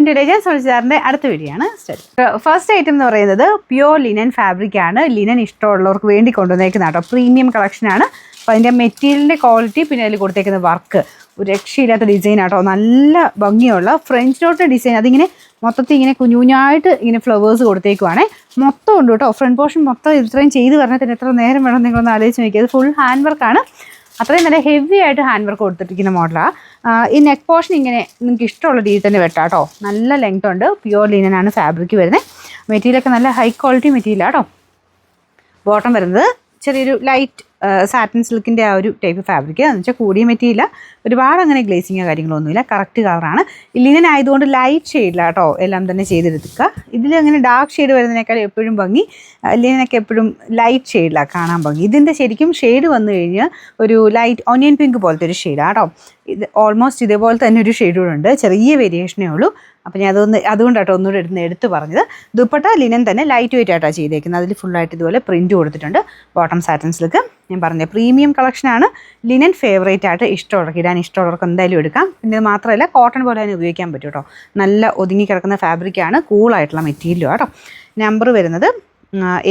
Today ഞാൻ സുനിൽസാറിൻ്റെ അടുത്ത video ആണ്. ഫസ്റ്റ് ഐറ്റം എന്ന് പറയുന്നത് പ്യുവർ ലിനൻ ഫാബ്രിക് ആണ്. ലിനൻ ഇഷ്ടമുള്ളവർക്ക് വേണ്ടി കൊണ്ടുവന്നേക്കുന്ന കേട്ടോ, പ്രീമിയം കളക്ഷനാണ്. അപ്പോൾ അതിൻ്റെ മെറ്റീരിയലിൻ്റെ ക്വാളിറ്റി പിന്നെ അതിൽ കൊടുത്തേക്കുന്ന വർക്ക് ഒരു രക്ഷയില്ലാത്ത ഡിസൈൻ ആട്ടോ. നല്ല ഭംഗിയുള്ള ഫ്രഞ്ച് നോട്ട് ഡിസൈൻ. അതിങ്ങനെ മൊത്തത്തിൽ ഇങ്ങനെ കുഞ്ഞുകുഞ്ഞായിട്ട് ഇങ്ങനെ ഫ്ലവേഴ്സ് കൊടുത്തേക്കുവാണേ. മൊത്തം ഉണ്ട് കേട്ടോ, ഫ്രണ്ട് പോർഷൻ മൊത്തം ഇത്രയും ചെയ്ത് പറഞ്ഞാൽ തന്നെ എത്ര നേരം വേണം നിങ്ങളൊന്ന് ആലോചിച്ച് നോക്കിയത്. ഫുൾ ഹാൻഡ് വർക്കാണ്, അത്രയും നല്ല ഹെവി ആയിട്ട് ഹാൻഡ് വർക്ക് കൊടുത്തിരിക്കുന്ന മോഡലാണ്. ഈ നെക്ക് പോർഷൻ ഇങ്ങനെ നിങ്ങൾക്ക് ഇഷ്ടമുള്ള രീതിയിൽ തന്നെ വെട്ടാം കേട്ടോ. നല്ല ലെങ്ത് ഉണ്ട്, പ്യുവർ ലിനനാണ് ഫാബ്രിക് വരുന്നത്. മെറ്റീരിയലൊക്കെ നല്ല ഹൈ ക്വാളിറ്റി മെറ്റീരിയലാണ് കേട്ടോ. ബോട്ടം വരുന്നത് ചെറിയൊരു ലൈറ്റ് സാറ്റിൻ സിൽക്കിൻ്റെ ആ ഒരു ടൈപ്പ് ഫാബ്രിക് എന്ന് വെച്ചാൽ കൂടിയ മെറ്റീരിയൽ, ഒരുപാട് അങ്ങനെ ഗ്ലേസിങ്ങോ കാര്യങ്ങളൊന്നുമില്ല, കറക്റ്റ് കളറാണ്. ലിനൻ ആയതുകൊണ്ട് ലൈറ്റ് ഷെയ്ഡില്ല കേട്ടോ, എല്ലാം തന്നെ ചെയ്തെടുക്കുക. ഇതിൽ അങ്ങനെ ഡാർക്ക് ഷെയ്ഡ് വരുന്നതിനേക്കാൾ എപ്പോഴും ഭംഗി ലിനനൊക്കെ എപ്പോഴും ലൈറ്റ് ഷെയ്ഡിലാണ് കാണാൻ ഭംഗി. ഇതിൻ്റെ ശരിക്കും ഷെയ്ഡ് വന്നു കഴിഞ്ഞാൽ ഒരു ലൈറ്റ് ഓനിയൻ പിങ്ക് പോലത്തെ ഒരു ഷെയ്ഡാണ് കേട്ടോ. ഇത് ഓൾമോസ്റ്റ് ഇതേപോലെ തന്നെ ഒരു ഷെയ്ഡ് കൂടെ ഉണ്ട്, ചെറിയ വേരിയേഷനേ ഉള്ളൂ. അപ്പോൾ ഞാൻ അതുകൊണ്ടാട്ടോ ഒന്നുകൂടെ എടുത്ത് പറഞ്ഞത്. ദുപ്പട്ട ലിനൻ തന്നെ ലൈറ്റ് വെയിറ്റ് ആയിട്ടാണ് ചെയ്തേക്കുന്നത്. അതിൽ ഫുള്ളായിട്ട് ഇതുപോലെ പ്രിൻറ്റ് കൊടുത്തിട്ടുണ്ട്. ബോട്ടം സാറ്റിൻ സിൽക്ക് ഞാൻ പറഞ്ഞ പ്രീമിയം കളക്ഷനാണ്. ലിനൻ ഫേവറേറ്റ് ആയിട്ട് ഇഷ്ടമുള്ളവർക്ക് ഇടാൻ ഇഷ്ടമുള്ളവർക്ക് എന്തായാലും എടുക്കാം. പിന്നെ ഇത് മാത്രമല്ല കോട്ടൺ പോലെ തന്നെ ഉപയോഗിക്കാൻ പറ്റും കേട്ടോ. നല്ല ഒതുങ്ങി കിടക്കുന്ന ഫാബ്രിക്കാണ്, കൂളായിട്ടുള്ള മെറ്റീരിയലും കേട്ടോ. നമ്പർ വരുന്നത്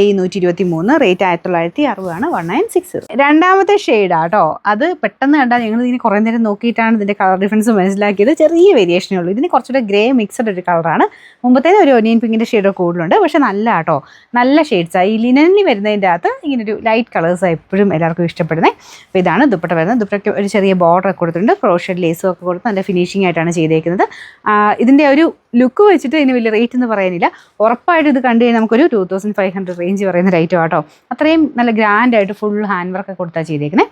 A123, റേറ്റ് 1960 ആണ്, 1960. രണ്ടാമത്തെ ഷെയ്ഡാണ് കേട്ടോ. അത് പെട്ടെന്ന് കണ്ടാൽ ഞങ്ങൾ ഇതിന് കുറേ നേരം നോക്കിയിട്ടാണ് ഇതിൻ്റെ കളർ ഡിഫറൻസ് മനസ്സിലാക്കിയത്. ചെറിയ വേരിയേഷനേ ഉള്ളൂ. ഇതിന് കുറച്ചുകൂടെ ഗ്രേ മിക്സഡ് ഒരു കളറാണ്. മുമ്പത്തേന് ഒരു ഒനിയൻ പിങ്കിൻ്റെ ഷെയ്ഡ് കൂടുതലുണ്ട്, പക്ഷേ നല്ല കേട്ടോ, നല്ല ഷെയ്ഡ്സാണ്. ഈ ലിനനിൽ വരുന്നതിൻ്റെ അകത്ത് ഇങ്ങനൊരു ലൈറ്റ് കളേഴ്സാണ് എപ്പോഴും എല്ലാവർക്കും ഇഷ്ടപ്പെടുന്നത്. അപ്പോൾ ഇതാണ് ദുപ്പട്ട വരുന്നത്. ദുപ്പട്ടയ്ക്ക് ഒരു ചെറിയ ബോർഡർ കൊടുത്തിട്ടുണ്ട്, ക്രോഷഡ് ലേസും ഒക്കെ കൊടുത്ത് നല്ല ഫിനിഷിംഗ് ആയിട്ടാണ് ചെയ്തേക്കുന്നത്. ഇതിൻ്റെ ഒരു ലുക്ക് വെച്ചിട്ട് ഇതിന് വലിയ റേറ്റ് എന്ന് പറയാനില്ല. ഉറപ്പായിട്ട് ഇത് കണ്ടു കഴിഞ്ഞാൽ നമുക്കൊരു 2500 റേഞ്ച് പറയുന്ന ഒരു ഐറ്റം കേട്ടോ. അത്രയും നല്ല ഗ്രാൻഡായിട്ട് ഫുൾ ഹാൻഡ് വർക്ക് കൊടുത്താൽ ചെയ്തേക്കുന്നത്.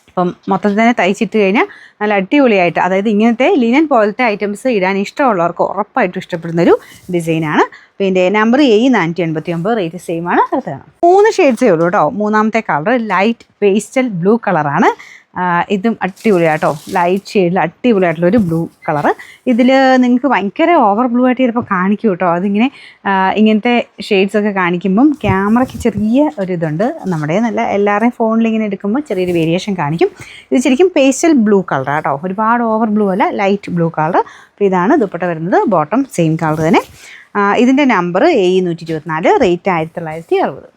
അപ്പം മൊത്തത്തിൽ തന്നെ തയ്ച്ചിട്ട് കഴിഞ്ഞാൽ നല്ല അടിപൊളിയായിട്ട്, അതായത് ഇങ്ങനത്തെ ലിനൻ പോലത്തെ ഐറ്റംസ് ഇടാൻ ഇഷ്ടമുള്ളവർക്ക് ഉറപ്പായിട്ടും ഇഷ്ടപ്പെടുന്നൊരു ഡിസൈനാണ്. പിന്നെ നമ്പർ A489, റേറ്റ് സെയിം ആണ്. അടുത്താണ് 3 ഷെയ്ഡ്സേ ഉള്ളൂ കേട്ടോ. മൂന്നാമത്തെ കളർ ലൈറ്റ് പേസ്റ്റൽ ബ്ലൂ കളറാണ്. ഇതും അടിപൊളിയാട്ടോ, ലൈറ്റ് ഷെയ്ഡിൽ അടിപൊളിയായിട്ടുള്ളൊരു ബ്ലൂ കളറ്. ഇതിൽ നിങ്ങൾക്ക് ഭയങ്കര ഓവർ ബ്ലൂ ആയിട്ട് ചിലപ്പോൾ കാണിക്കും കേട്ടോ. അതിങ്ങനെ ഇങ്ങനത്തെ ഷെയ്ഡ്സൊക്കെ കാണിക്കുമ്പം ക്യാമറയ്ക്ക് ചെറിയ ഒരിതുണ്ട്. നമ്മുടെ നല്ല എല്ലാവരുടെയും ഫോണിൽ ഇങ്ങനെ എടുക്കുമ്പോൾ ചെറിയൊരു വേരിയേഷൻ കാണിക്കും. ഇത് ശരിക്കും പേസ്റ്റൽ ബ്ലൂ കളറാണ് കേട്ടോ, ഒരുപാട് ഓവർ ബ്ലൂ അല്ല, ലൈറ്റ് ബ്ലൂ കളർ. അപ്പോൾ ഇതാണ് ദുപ്പട്ട വരുന്നത്. ബോട്ടം സെയിം കളർ തന്നെ. ഇതിൻ്റെ നമ്പർ A124, റേറ്റ് 1960.